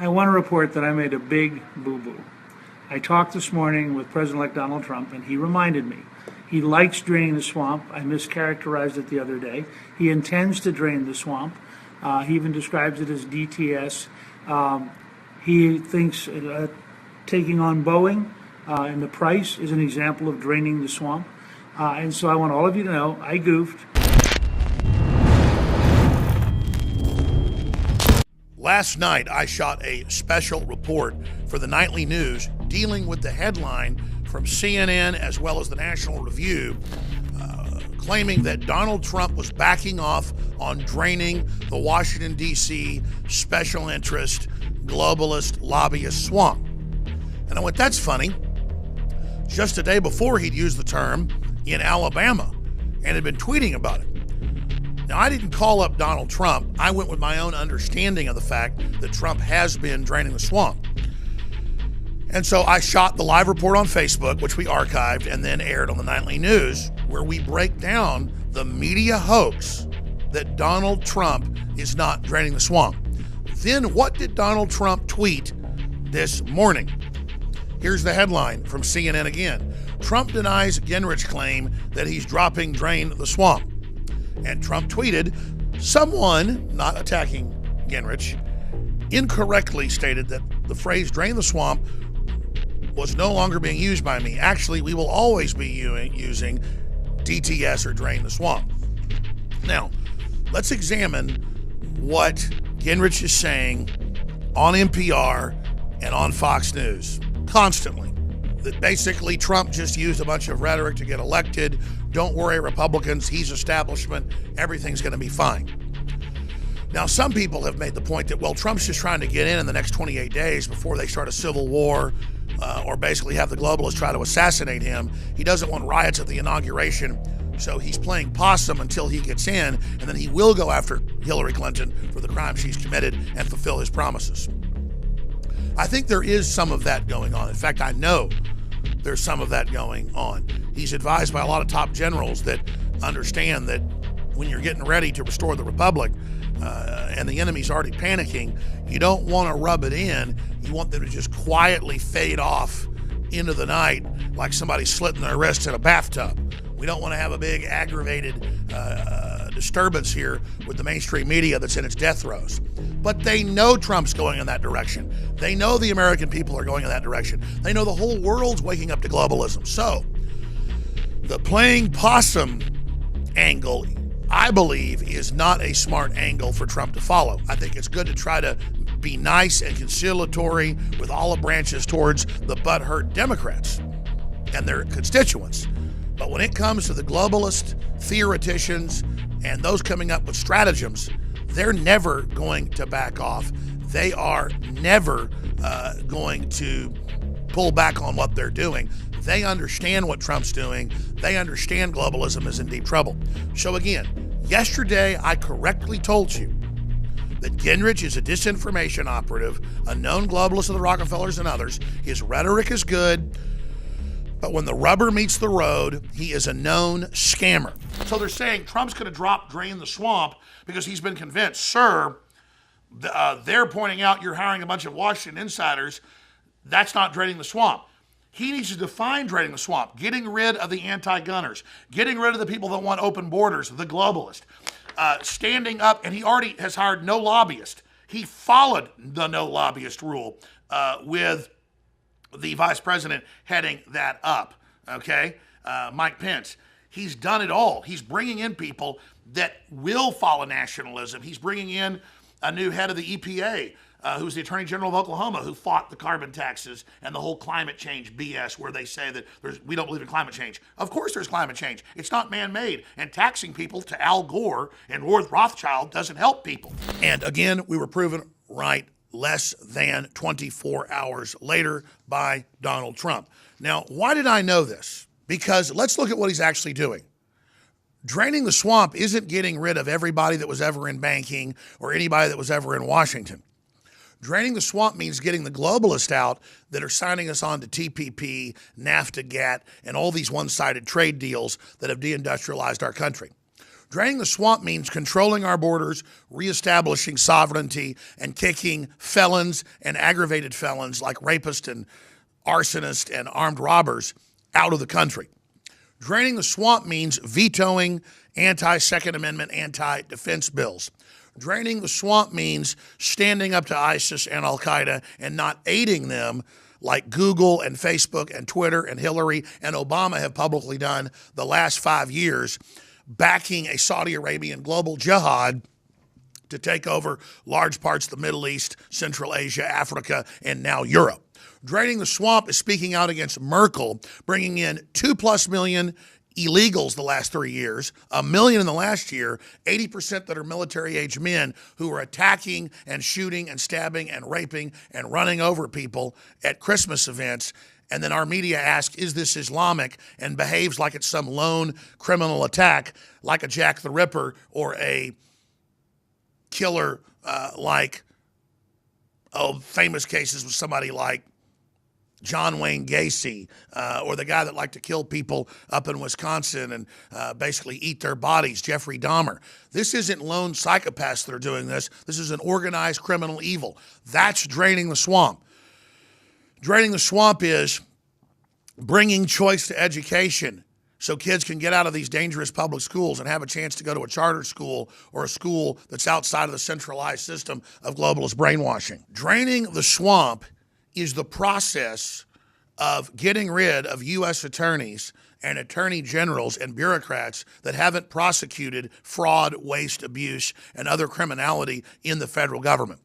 I want to report that I made a big boo-boo. I talked this morning with President-elect Donald Trump, and he reminded me. He likes draining the swamp. I mischaracterized it the other day. He intends to drain the swamp. He even describes it as DTS. He thinks taking on Boeing and the price is an example of draining the swamp. And so I want all of you to know I goofed. Last night, I shot a special report for the nightly news dealing with the headline from CNN as well as the National Review claiming that Donald Trump was backing off on draining the Washington, D.C. special interest globalist lobbyist swamp. And I went, that's funny. Just a day before, he'd used the term in Alabama and had been tweeting about it. Now, I didn't call up Donald Trump. I went with my own understanding of the fact that Trump has been draining the swamp. And so I shot the live report on Facebook, which we archived and then aired on the nightly news, where we break down the media hoax that Donald Trump is not draining the swamp. Then what did Donald Trump tweet this morning? Here's the headline from CNN again. Trump denies Gingrich claim that he's dropping drain the swamp. And Trump tweeted, someone, not attacking Gingrich, incorrectly stated that the phrase drain the swamp was no longer being used by me. Actually, we will always be using DTS or drain the swamp. Now, let's examine what Gingrich is saying on NPR and on Fox News constantly. That basically Trump just used a bunch of rhetoric to get elected. Don't worry, Republicans, he's establishment. Everything's going to be fine. Now, some people have made the point that, well, Trump's just trying to get in the next 28 days before they start a civil war or basically have the globalists try to assassinate him. He doesn't want riots at the inauguration, so he's playing possum until he gets in, and then he will go after Hillary Clinton for the crimes she's committed and fulfill his promises. I think there is some of that going on. In fact, I know there's some of that going on. He's advised by a lot of top generals that understand that when you're getting ready to restore the republic and the enemy's already panicking, you don't want to rub it in. You want them to just quietly fade off into the night like somebody slitting their wrists in a bathtub. We don't want to have a big aggravated disturbance here with the mainstream media that's in its death throes. But they know Trump's going in that direction. They know the American people are going in that direction. They know the whole world's waking up to globalism. So the playing possum angle, I believe, is not a smart angle for Trump to follow. I think it's good to try to be nice and conciliatory with olive branches towards the butthurt Democrats and their constituents. But when it comes to the globalist theoreticians and those coming up with stratagems, they're never going to back off. They are never going to pull back on what they're doing. They understand what Trump's doing. They understand globalism is in deep trouble. So again, yesterday I correctly told you that Gingrich is a disinformation operative, a known globalist of the Rockefellers and others. His rhetoric is good, but when the rubber meets the road, he is a known scammer. So they're saying Trump's going to drain the swamp because he's been convinced. Sir, they're pointing out you're hiring a bunch of Washington insiders. That's not draining the swamp. He needs to define draining the swamp, getting rid of the anti-gunners, getting rid of the people that want open borders, the globalist, standing up, and he already has hired no lobbyist. He followed the no lobbyist rule with the vice president heading that up, okay? Mike Pence. He's done it all. He's bringing in people that will follow nationalism. He's bringing in a new head of the EPA, who's the Attorney General of Oklahoma, who fought the carbon taxes and the whole climate change BS where they say that we don't believe in climate change. Of course there's climate change. It's not man-made. And taxing people to Al Gore and Rothschild doesn't help people. And again, we were proven right less than 24 hours later by Donald Trump. Now, why did I know this? Because let's look at what he's actually doing. Draining the swamp isn't getting rid of everybody that was ever in banking or anybody that was ever in Washington. Draining the swamp means getting the globalists out that are signing us on to TPP, NAFTA, GATT, and all these one-sided trade deals that have deindustrialized our country. Draining the swamp means controlling our borders, reestablishing sovereignty, and kicking felons and aggravated felons like rapists and arsonists and armed robbers out of the country. Draining the swamp means vetoing anti-Second Amendment, anti-defense bills. Draining the swamp means standing up to ISIS and Al-Qaeda and not aiding them like Google and Facebook and Twitter and Hillary and Obama have publicly done the last 5 years, backing a Saudi Arabian global jihad to take over large parts of the Middle East, Central Asia, Africa, and now Europe. Draining the swamp is speaking out against Merkel, bringing in 2+ million illegals the last 3 years, 1 million in the last year, 80% that are military-age men who are attacking and shooting and stabbing and raping and running over people at Christmas events. And then our media asks, is this Islamic, and behaves like it's some lone criminal attack, like a Jack the Ripper or a killer famous cases with somebody like John Wayne Gacy, or the guy that liked to kill people up in Wisconsin and basically eat their bodies, Jeffrey Dahmer. This isn't lone psychopaths that are doing this. This is an organized criminal evil. That's draining the swamp. Draining the swamp is bringing choice to education so kids can get out of these dangerous public schools and have a chance to go to a charter school or a school that's outside of the centralized system of globalist brainwashing. Draining the swamp is the process of getting rid of U.S. attorneys and attorney generals and bureaucrats that haven't prosecuted fraud, waste, abuse, and other criminality in the federal government.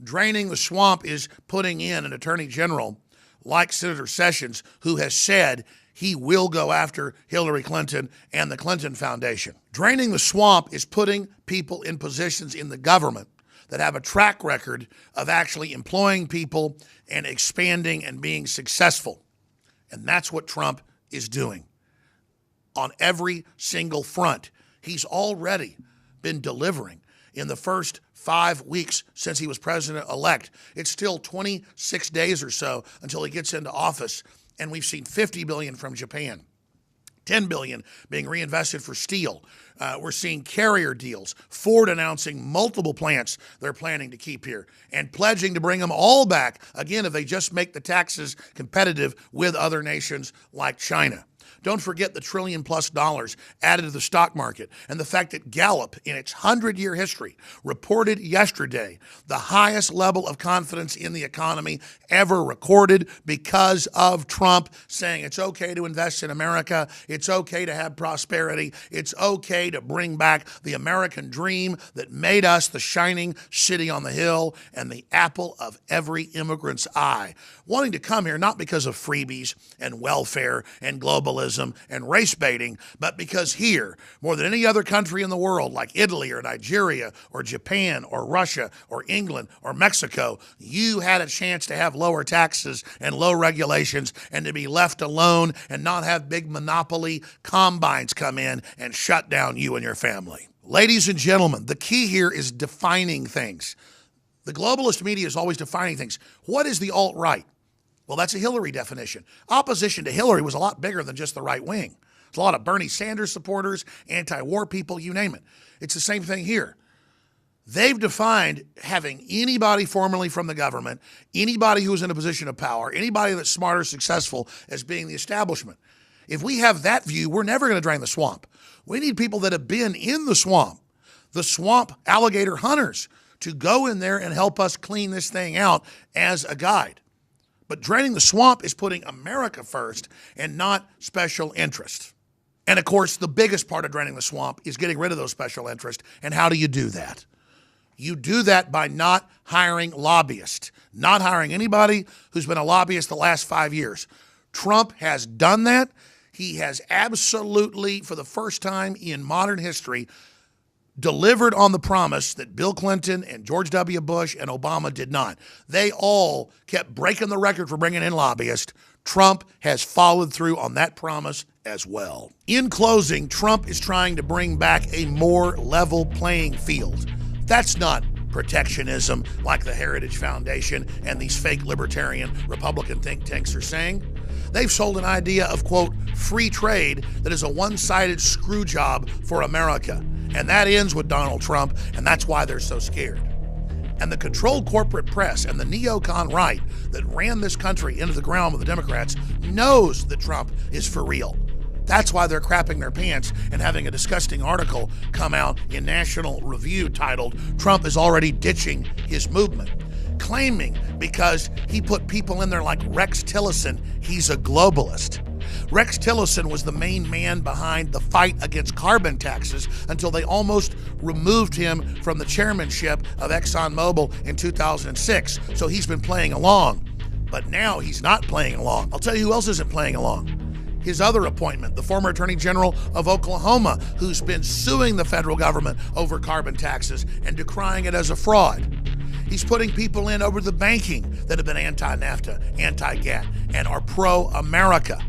Draining the swamp is putting in an attorney general like Senator Sessions, who has said he will go after Hillary Clinton and the Clinton Foundation. Draining the swamp is putting people in positions in the government that have a track record of actually employing people and expanding and being successful. And that's what Trump is doing on every single front. He's already been delivering in the first 5 weeks since he was president-elect. It's still 26 days or so until he gets into office, and we've seen $50 billion from Japan. $10 billion being reinvested for steel. We're seeing carrier deals. Ford announcing multiple plants they're planning to keep here and pledging to bring them all back, again, if they just make the taxes competitive with other nations like China. Don't forget the $1 trillion+ added to the stock market and the fact that Gallup, in its 100-year history, reported yesterday the highest level of confidence in the economy ever recorded because of Trump saying it's okay to invest in America, it's okay to have prosperity, it's okay to bring back the American dream that made us the shining city on the hill and the apple of every immigrant's eye. Wanting to come here not because of freebies and welfare and globalism and race baiting, but because here, more than any other country in the world, like Italy or Nigeria or Japan or Russia or England or Mexico, you had a chance to have lower taxes and low regulations and to be left alone and not have big monopoly combines come in and shut down you and your family. Ladies and gentlemen, the key here is defining things. The globalist media is always defining things. What is the alt-right? Well, that's a Hillary definition. Opposition to Hillary was a lot bigger than just the right wing. There's a lot of Bernie Sanders supporters, anti-war people, you name it. It's the same thing here. They've defined having anybody formerly from the government, anybody who's in a position of power, anybody that's smart or successful as being the establishment. If we have that view, we're never going to drain the swamp. We need people that have been in the swamp alligator hunters, to go in there and help us clean this thing out as a guide. But draining the swamp is putting America first and not special interest. And of course, the biggest part of draining the swamp is getting rid of those special interests. And how do you do that? You do that by not hiring lobbyists, not hiring anybody who's been a lobbyist the last 5 years. Trump has done that. He has absolutely, for the first time in modern history, delivered on the promise that Bill Clinton and George W. Bush and Obama did not. They all kept breaking the record for bringing in lobbyists. Trump has followed through on that promise as well. In closing, Trump is trying to bring back a more level playing field. That's not protectionism like the Heritage Foundation and these fake libertarian Republican think tanks are saying. They've sold an idea of, quote, free trade that is a one-sided screw job for America. And that ends with Donald Trump, and that's why they're so scared. And the controlled corporate press and the neocon right that ran this country into the ground with the Democrats knows that Trump is for real. That's why they're crapping their pants and having a disgusting article come out in National Review titled, "Trump is already ditching his movement," claiming because he put people in there like Rex Tillerson, he's a globalist. Rex Tillerson was the main man behind the fight against carbon taxes until they almost removed him from the chairmanship of ExxonMobil in 2006. So he's been playing along. But now he's not playing along. I'll tell you who else isn't playing along. His other appointment, the former Attorney General of Oklahoma, who's been suing the federal government over carbon taxes and decrying it as a fraud. He's putting people in over the banking that have been anti-NAFTA, anti-GATT, and are pro-America.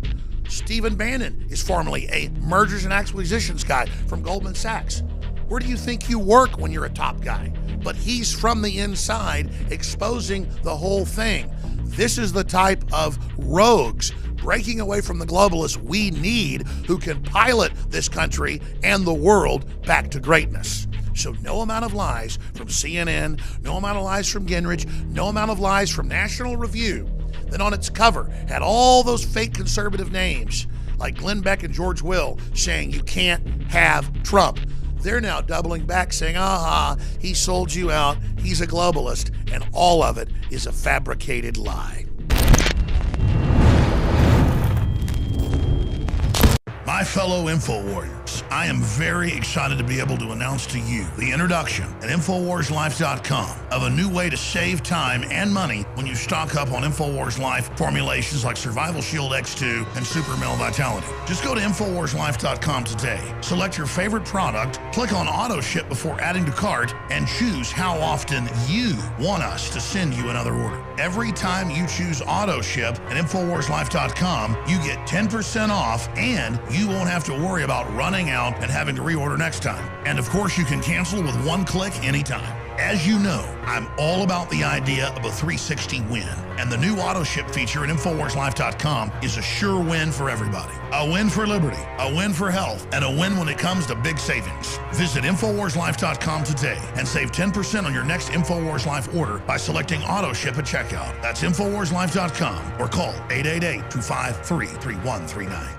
Stephen Bannon is formerly a mergers and acquisitions guy from Goldman Sachs. Where do you think you work when you're a top guy? But he's from the inside exposing the whole thing. This is the type of rogues breaking away from the globalists we need who can pilot this country and the world back to greatness. So no amount of lies from CNN, no amount of lies from Gingrich, no amount of lies from National Review that on its cover had all those fake conservative names like Glenn Beck and George Will saying you can't have Trump. They're now doubling back saying, he sold you out, he's a globalist, and all of it is a fabricated lie. My fellow Info Warriors, I am very excited to be able to announce to you the introduction at InfoWarsLife.com of a new way to save time and money when you stock up on InfoWars Life formulations like Survival Shield X2 and Super Male Vitality. Just go to InfoWarsLife.com today, select your favorite product, click on Auto Ship before adding to cart, and choose how often you want us to send you another order. Every time you choose Auto Ship at InfoWarsLife.com, you get 10% off and you won't have to worry about running out and having to reorder next time. And of course, you can cancel with one click anytime. As you know, I'm all about the idea of a 360 win, and the new auto ship feature at InfoWarsLife.com is a sure win for everybody. A win for liberty, a win for health, and a win when it comes to big savings. Visit InfoWarsLife.com today and save 10% on your next InfoWars Life order by selecting auto ship at checkout. That's InfoWarsLife.com or call 888-253-3139.